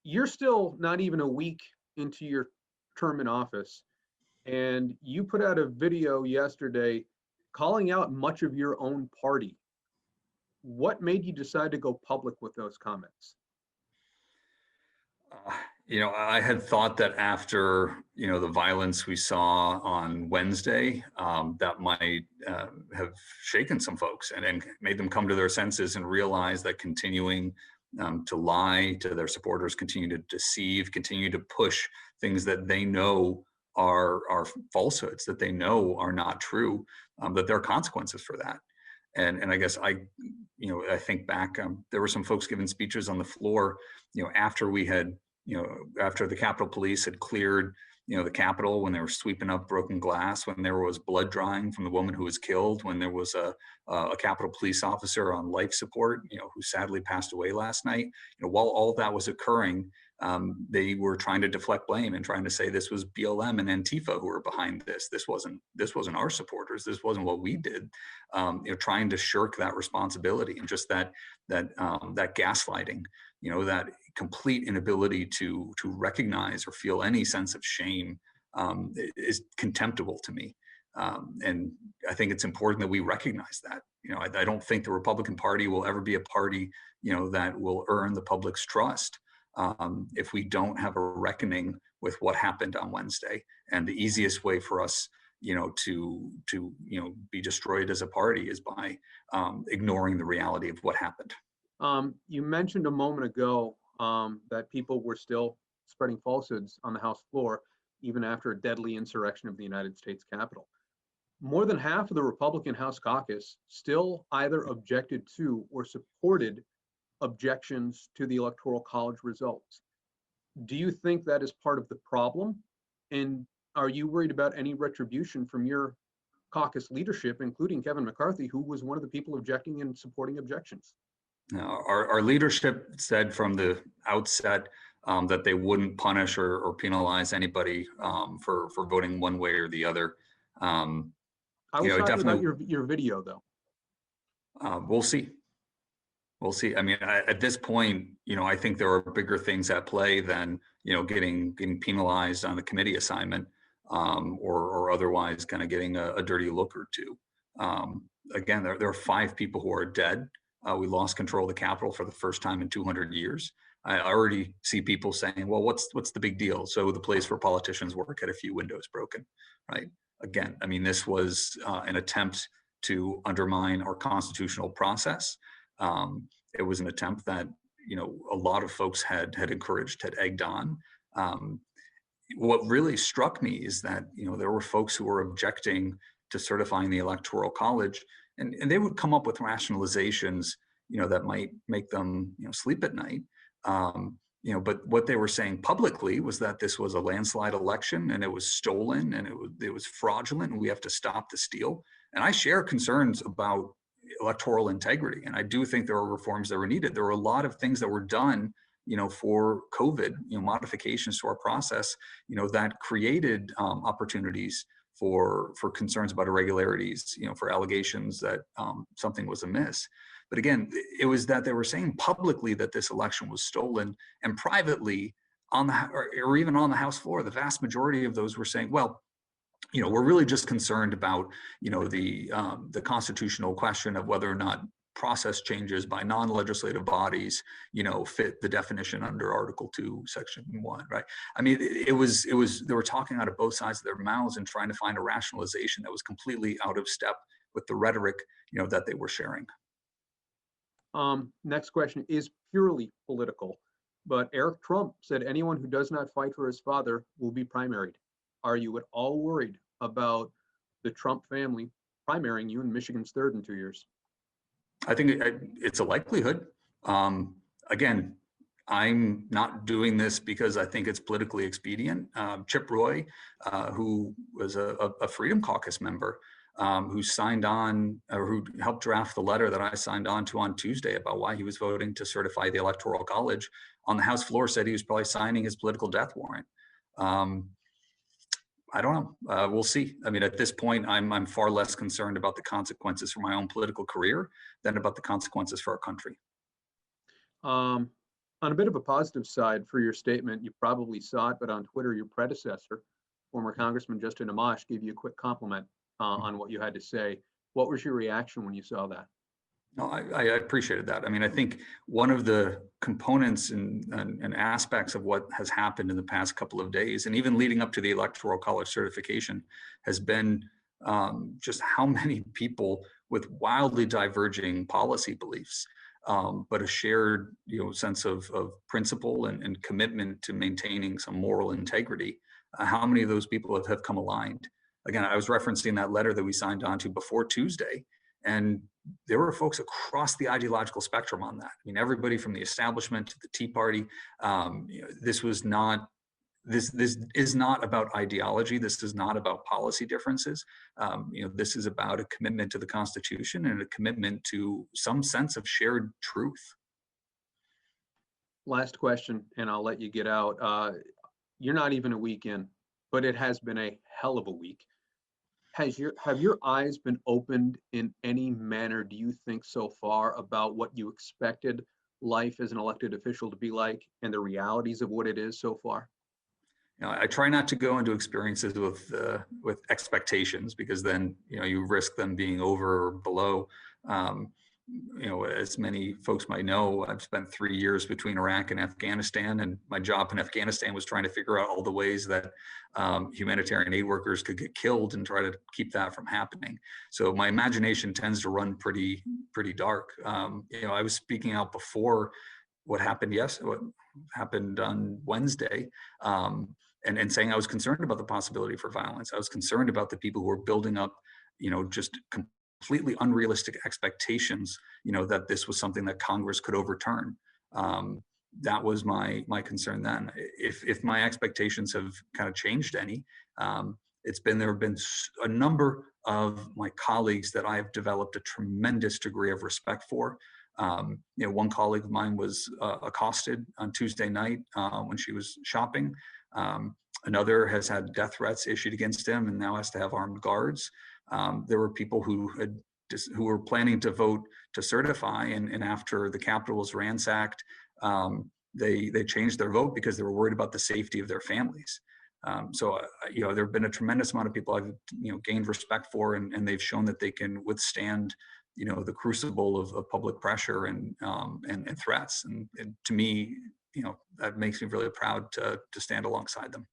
you're still not even a week into your term in office, and you put out a video yesterday calling out much of your own party. What made you decide to go public with those comments? Uh, I had thought that after, the violence we saw on Wednesday, that might have shaken some folks and made them come to their senses and realize that continuing to lie to their supporters, continue to deceive, continue to push things that they know are falsehoods, that they know are not true, that there are consequences for that. And I guess I think back, there were some folks giving speeches on the floor, after we had, after the Capitol Police had cleared, the Capitol, when they were sweeping up broken glass, when there was blood drying from the woman who was killed, when there was a Capitol Police officer on life support, who sadly passed away last night. While all that was occurring, they were trying to deflect blame and trying to say this was BLM and Antifa who were behind this. This wasn't our supporters. This wasn't what we did. Trying to shirk that responsibility and just that gaslighting. That complete inability to recognize or feel any sense of shame is contemptible to me. And I think it's important that we recognize that. I don't think the Republican Party will ever be a party, that will earn the public's trust if we don't have a reckoning with what happened on Wednesday. And the easiest way for us, to be destroyed as a party is by ignoring the reality of what happened. You mentioned a moment ago that people were still spreading falsehoods on the House floor, even after a deadly insurrection of the United States Capitol. More than half of the Republican House caucus still either objected to or supported objections to the Electoral College results. Do you think that is part of the problem? And are you worried about any retribution from your caucus leadership, including Kevin McCarthy, who was one of the people objecting and supporting objections? Now, our leadership said from the outset that they wouldn't punish or penalize anybody for voting one way or the other. I was talking about your video, though. We'll see. We'll see. I mean, at this point, I think there are bigger things at play than getting penalized on a committee assignment or otherwise kind of getting a dirty look or two. Again, there are 5 people who are dead. We lost control of the Capitol for the first time in 200 years. I already see people saying, well, what's the big deal? So the place where politicians work had a few windows broken, right? Again, I mean, this was an attempt to undermine our constitutional process. It was an attempt that, a lot of folks had encouraged, had egged on. What really struck me is that, there were folks who were objecting to certifying the Electoral College, and they would come up with rationalizations, that might make them, sleep at night. But what they were saying publicly was that this was a landslide election and it was stolen and it was fraudulent and we have to stop the steal. And I share concerns about electoral integrity. And I do think there are reforms that were needed. There were a lot of things that were done, for COVID, modifications to our process, that created opportunities for concerns about irregularities, for allegations that something was amiss. But again, it was that they were saying publicly that this election was stolen, and privately on the or even on the House floor, the vast majority of those were saying, well, we're really just concerned about, the constitutional question of whether or not process changes by non-legislative bodies, fit the definition under Article 2, Section 1, right? I mean, it was they were talking out of both sides of their mouths and trying to find a rationalization that was completely out of step with the rhetoric, that they were sharing. Next question is purely political, but Eric Trump said anyone who does not fight for his father will be primaried. Are you at all worried about the Trump family primarying you in Michigan's 3rd in 2 years? I think it's a likelihood. Again, I'm not doing this because I think it's politically expedient. Chip Roy, who was a Freedom Caucus member, who signed on or who helped draft the letter that I signed on to on Tuesday about why he was voting to certify the Electoral College, on the House floor said he was probably signing his political death warrant. I don't know. We'll see. I mean, at this point, I'm far less concerned about the consequences for my own political career than about the consequences for our country. On a bit of a positive side for your statement, you probably saw it, but on Twitter, your predecessor, former Congressman Justin Amash, gave you a quick compliment on what you had to say. What was your reaction when you saw that? No, I appreciated that. I mean, I think one of the components and aspects of what has happened in the past couple of days, and even leading up to the Electoral College certification, has been just how many people with wildly diverging policy beliefs, but a shared, sense of principle and commitment to maintaining some moral integrity. How many of those people have come aligned? Again, I was referencing that letter that we signed on to before Tuesday, and there were folks across the ideological spectrum on that. I mean, everybody from the establishment to the Tea Party. This was not. This is not about ideology. This is not about policy differences. This is about a commitment to the Constitution and a commitment to some sense of shared truth. Last question, and I'll let you get out. You're not even a week in, but it has been a hell of a week. Have your eyes been opened in any manner, do you think, so far about what you expected life as an elected official to be like and the realities of what it is so far? I try not to go into experiences with expectations, because then you risk them being over or below. As many folks might know, I've spent 3 years between Iraq and Afghanistan, and my job in Afghanistan was trying to figure out all the ways that humanitarian aid workers could get killed and try to keep that from happening. So my imagination tends to run pretty dark. I was speaking out before what happened on Wednesday, and saying I was concerned about the possibility for violence. I was concerned about the people who were building up, just completely unrealistic expectations, that this was something that Congress could overturn. That was my concern then. If my expectations have kind of changed any, there have been a number of my colleagues that I've developed a tremendous degree of respect for. One colleague of mine was accosted on Tuesday night when she was shopping. Another has had death threats issued against him and now has to have armed guards. There were people who were planning to vote to certify, and after the Capitol was ransacked, they changed their vote because they were worried about the safety of their families. There have been a tremendous amount of people I've gained respect for, and they've shown that they can withstand the crucible of public pressure and threats. And to me, that makes me really proud to stand alongside them.